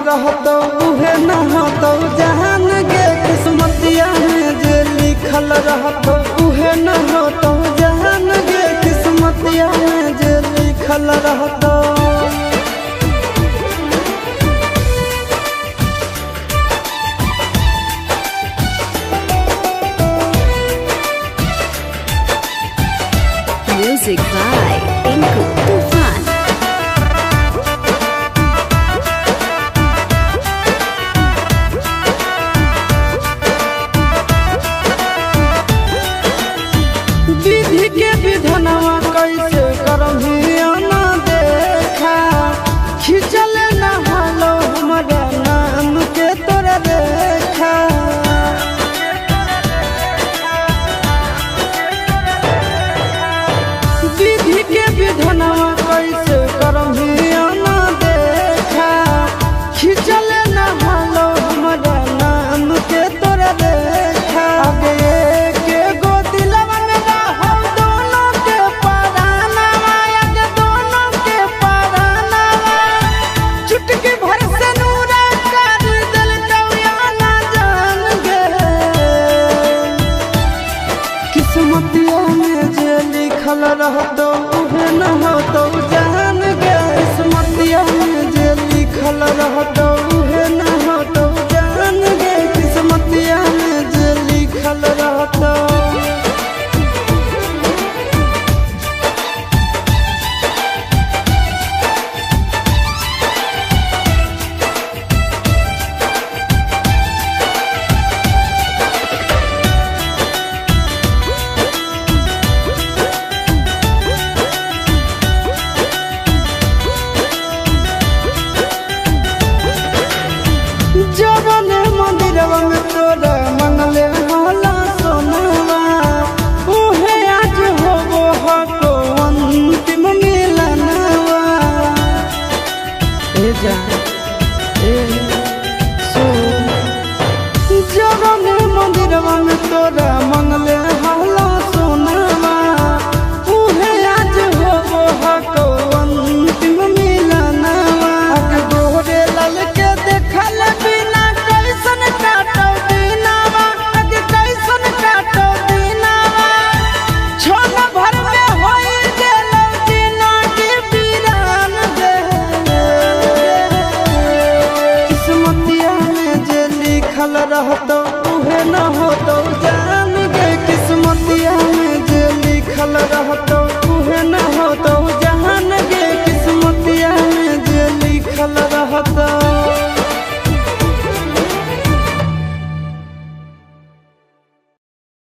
रहतो उहे न होतो जहान गे किस्मतिया में जे लिखल रहतो उहे न होतो जहान गे किस्मतिया में जे लिखल रहतो। Music by Tinku Tufan. विधि के विधनवा कैसे करभियो न देखा खिंचल न हलो हमारा नाम के तोरा देखा। विधि के विधनवा कैसे करभियो न देखा खिंचल न हलो हमारा नाम के तोरा देखा। आगे के गो दिलवा में रहो दोनों के परानवा आगे दोनों के परानवा चुटकी भर से नूरा कर दिल कौया न जान गे किस्मतिया में जे लिखल रहतो उहे न होतो जान गे किस्मतिया में जे लिखल रहतो उहे न होतो जान गे किस्मतिया में जे लिखल रहतो। जवन मंदिरवा में तोरा मंगले होला सोनवा उहे आज होबो हको अंतिम मिलनवा। ए जा ए सो जवन मंदिरवा में तोरा मंगले होला सोनवा उहे आज होबो हको अंतिम मिलनवा। आगे गोरे लाल के देखल बिना कैसन काटो दिनवा आगे कैसन काटो दिनवा छोन भर में होई गेलो जिंदगी वीरान गे किस्मतिया में जे लिखल रहतो उहे न होतो